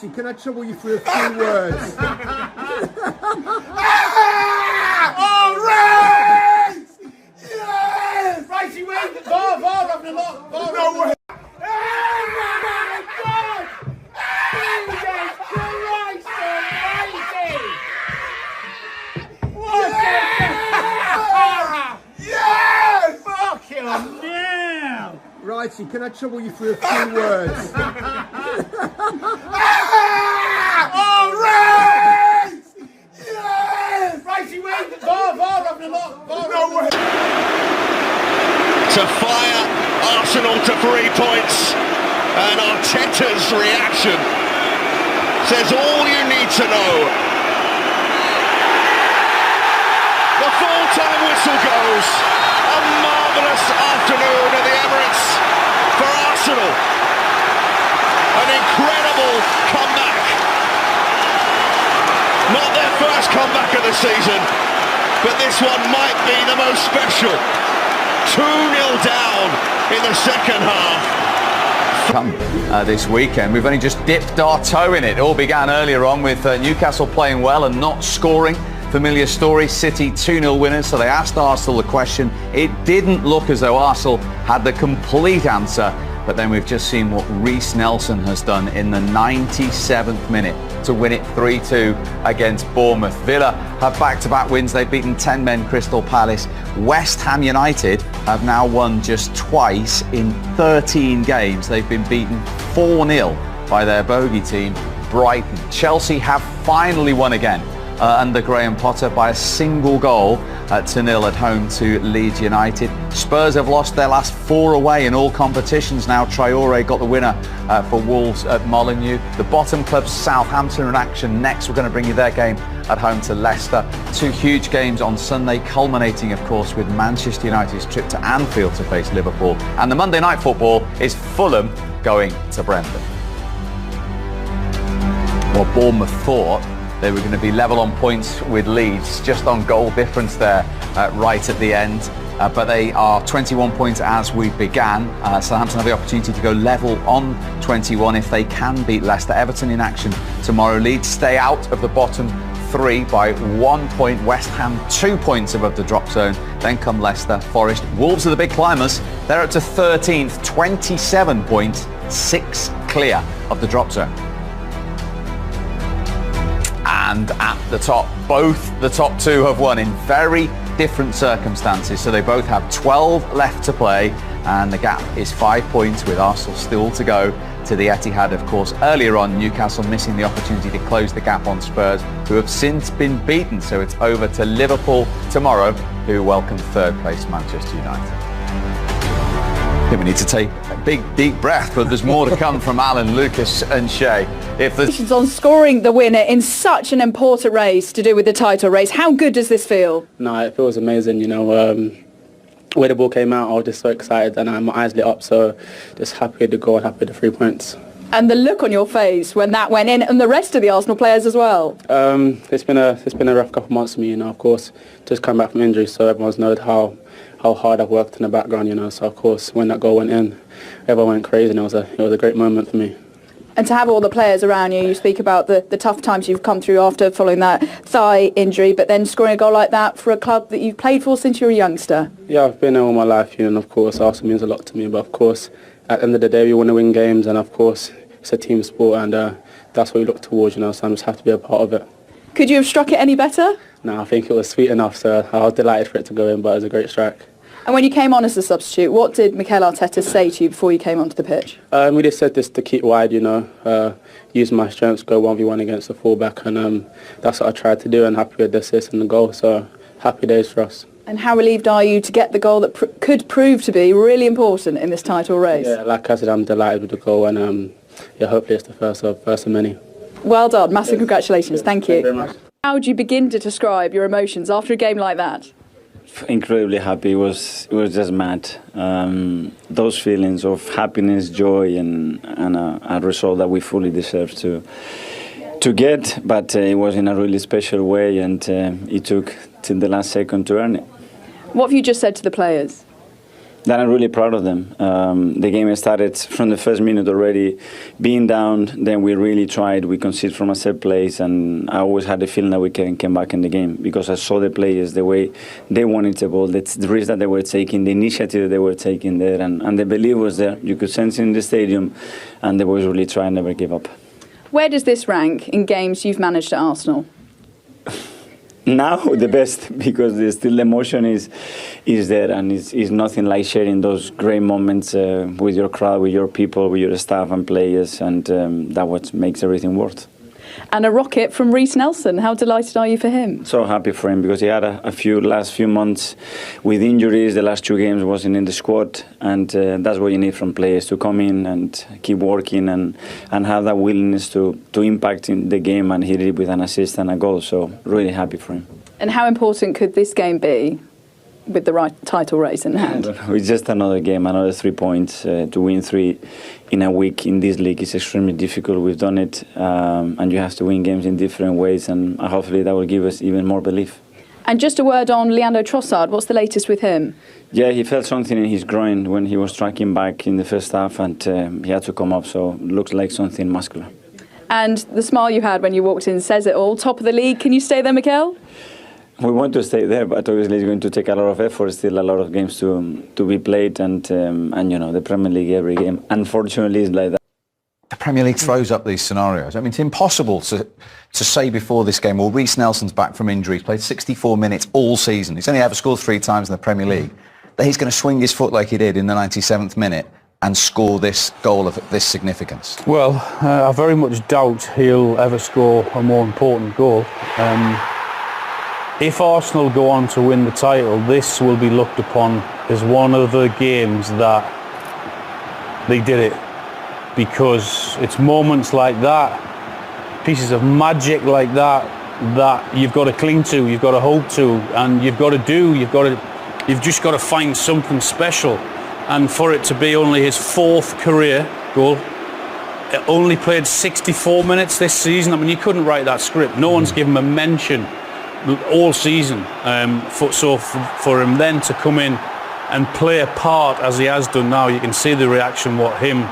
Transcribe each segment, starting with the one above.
Righty, can I trouble you for a few words? Oh, Wright! Yes! Righty, wait! VAR, having a lot. VAR, no way! Oh my God! Jesus Christ Almighty! What yes! Fucking hell! Righty, can I trouble you for a few words? Oh, Wright! Yes! Righty, wait! VAR, having a lot. VAR, no way! To fire Arsenal to 3 points, and Arteta's reaction says all you need to know. The full-time whistle goes. A marvellous afternoon at the Emirates for Arsenal. An incredible comeback. Not their first comeback of the season, but this one might be the most special. 2-0 down in the second half. This weekend, we've only just dipped our toe in it. It all began earlier on with Newcastle playing well and not scoring. Familiar story, City 2-0 winners, so they asked Arsenal the question. It didn't look as though Arsenal had the complete answer, but then we've just seen what Reece Nelson has done in the 97th minute to win it 3-2 against Bournemouth. Villa have back-to-back wins. They've beaten 10 men Crystal Palace. West Ham United have now won just twice in 13 games. They've been beaten 4-0 by their bogey team, Brighton. Chelsea have finally won again under Graham Potter by a single goal at 2-0 at home to Leeds United. Spurs have lost their last 4 away in all competitions now. Traore got the winner for Wolves at Molineux. The bottom clubs, Southampton, in action next. We're going to bring you their game at home to Leicester. 2 huge games on Sunday, culminating of course with Manchester United's trip to Anfield to face Liverpool. And the Monday night football is Fulham going to Brentford. Well, Bournemouth thought they were going to be level on points with Leeds, just on goal difference there right at the end. But they are 21 points as we began. Southampton have the opportunity to go level on 21 if they can beat Leicester. Everton in action tomorrow. Leeds stay out of the bottom 3 by 1 point. West Ham 2 points above the drop zone. Then come Leicester, Forest. Wolves are the big climbers. They're up to 13th, 27 points, 6 clear of the drop zone. And at the top, both the top 2 have won in very different circumstances. So they both have 12 left to play, and the gap is 5 points with Arsenal still to go to the Etihad. Of course, earlier on, Newcastle missing the opportunity to close the gap on Spurs, who have since been beaten. So it's over to Liverpool tomorrow, who welcome 3rd place Manchester United. I think we need to take a big, deep breath, but there's more to come from Alan, Lucas and Shay. Congratulations on scoring the winner in such an important race to do with the title race. How good does this feel? No, it feels amazing, you know. When the ball came out, I was just so excited and my eyes lit up, so just happy with the goal and happy with the 3 points. And the look on your face when that went in, and the rest of the Arsenal players as well. It's been a rough couple of months for me, you know, of course, just come back from injury, so everyone's known how hard I've worked in the background, you know, so of course when that goal went in, everyone went crazy, and it was a great moment for me. And to have all the players around you, you speak about the tough times you've come through after following that thigh injury, but then scoring a goal like that for a club that you've played for since you were a youngster. Yeah, I've been there all my life, you know, and of course Arsenal means a lot to me, but of course at the end of the day we want to win games, and of course it's a team sport, and that's what we look towards, you know, so I just have to be a part of it. Could you have struck it any better? No, I think it was sweet enough, so I was delighted for it to go in, but it was a great strike. And when you came on as a substitute, what did Mikel Arteta say to you before you came onto the pitch? We just said this to keep wide, you know, use my strengths, go 1v1 against the fullback, and that's what I tried to do, and happy with the assist and the goal, so happy days for us. And how relieved are you to get the goal that could prove to be really important in this title race? Yeah, like I said, I'm delighted with the goal, and yeah, hopefully it's the first of many. Well done, massive congratulations, thank you. Thank you very much. How would you begin to describe your emotions after a game like that? Incredibly happy. It was just mad. Those feelings of happiness, joy, and a result that we fully deserve to get, but it was in a really special way, and it took till the last second to earn it. What have you just said to the players? That I'm really proud of them. The game started from the first minute already, being down. Then we really tried. We conceded from a set place, and I always had the feeling that we can come back in the game because I saw the players, the way they wanted the ball, the risk that they were taking, the initiative that they were taking there, and the belief was there. You could sense it in the stadium, and they was really trying, never give up. Where does this rank in games you've managed at Arsenal? Now the best, because still the emotion is there, and it's nothing like sharing those great moments with your crowd, with your people, with your staff and players, and that's what makes everything worth. And a rocket from Reece Nelson. How delighted are you for him? So happy for him, because he had last few months with injuries. The last 2 games wasn't in the squad, and that's what you need from players, to come in and keep working and have that willingness to impact in the game, and he did it with an assist and a goal. So really happy for him. And how important could this game be with the right title race in hand? It's just another game, another 3 points. To win 3 in a week in this league is extremely difficult. We've done it, and you have to win games in different ways, and hopefully that will give us even more belief. And just a word on Leandro Trossard. What's the latest with him? Yeah, he felt something in his groin when he was tracking back in the first half, and he had to come up, so it looks like something muscular. And the smile you had when you walked in says it all. Top of the league. Can you stay there, Mikel? We want to stay there, but obviously it's going to take a lot of effort. Still a lot of games to be played, and you know, the Premier League, every game, unfortunately, is like that. The Premier League throws up these scenarios. I mean, it's impossible to say before this game, well, Reece Nelson's back from injury. He's played 64 minutes all season. He's only ever scored 3 times in the Premier League. That he's going to swing his foot like he did in the 97th minute and score this goal of this significance. Well, I very much doubt he'll ever score a more important goal. If Arsenal go on to win the title, this will be looked upon as one of the games that they did it, because it's moments like that, pieces of magic like that, that you've got to cling to, you've got to hold to, and you've just got to find something special. And for it to be only his 4th career goal, only played 64 minutes this season. I mean, you couldn't write that script. No one's given him a mention all season. For him then to come in and play a part as he has done now, you can see the reaction, what him,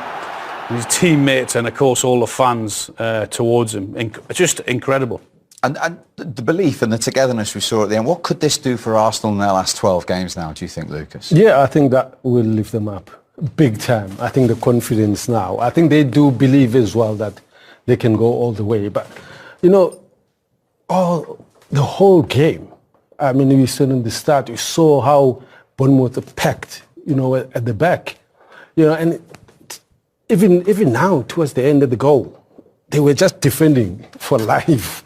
his teammates, and of course all the fans towards him. Just incredible. And the belief and the togetherness we saw at the end, what could this do for Arsenal in their last 12 games now, do you think, Lucas? Yeah, I think that will lift them up big time. I think the confidence now, I think they do believe as well that they can go all the way. But, you know, the whole game, I mean, we said in the start, you saw how Bournemouth are packed, you know, at the back. You know, and even now, towards the end of the goal, they were just defending for life.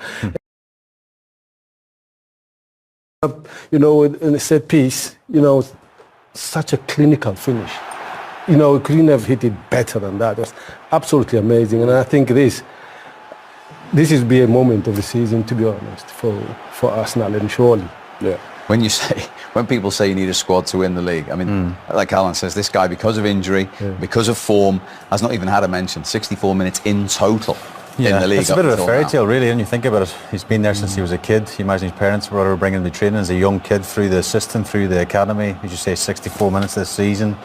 You know, in a set piece, you know, such a clinical finish. You know, we couldn't have hit it better than that. It was absolutely amazing. And I think this will be a moment of the season, to be honest, for Arsenal, and surely. Yeah. When people say you need a squad to win the league, I mean, like Alan says, this guy, because of injury, because of form, has not even had a mention. 64 minutes in total in the league. It's a bit of a fairy tale, really, when you think about it. He's been there since he was a kid. You imagine his parents were bringing him to training as a young kid through the system, through the academy. As you say, 64 minutes this season.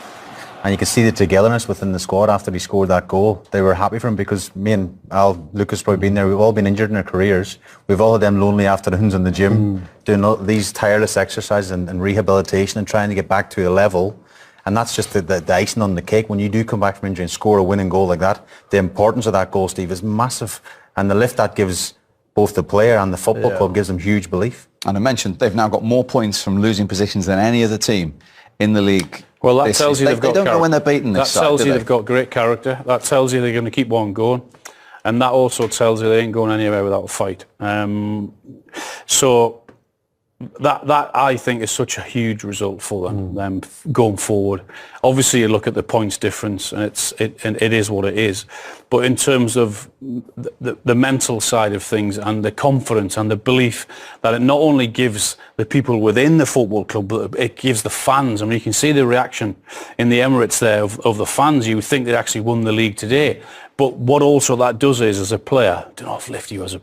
And you can see the togetherness within the squad after he scored that goal. They were happy for him, because me and Al, Lucas probably been there. We've all been injured in our careers. We've all had them lonely afternoons in the gym, doing all these tireless exercises and rehabilitation and trying to get back to a level. And that's just the icing on the cake. When you do come back from injury and score a winning goal like that, the importance of that goal, Steve, is massive. And the lift that gives both the player and the football club gives them huge belief. And I mentioned they've now got more points from losing positions than any other team in the league. Well, that tells you they've got. They don't know when they're beaten this side. That tells you they've got great character. That tells you they're going to keep on going, and that also tells you they ain't going anywhere without a fight. So that I think is such a huge result for them going forward. Obviously, you look at the points difference, and it is what it is. But in terms of the mental side of things, and the confidence and the belief that it not only gives the people within the football club, but it gives the fans. I mean, you can see the reaction in the Emirates there of the fans. You would think they'd actually won the league today. But what also that does is, as a player, I don't know if lift you as a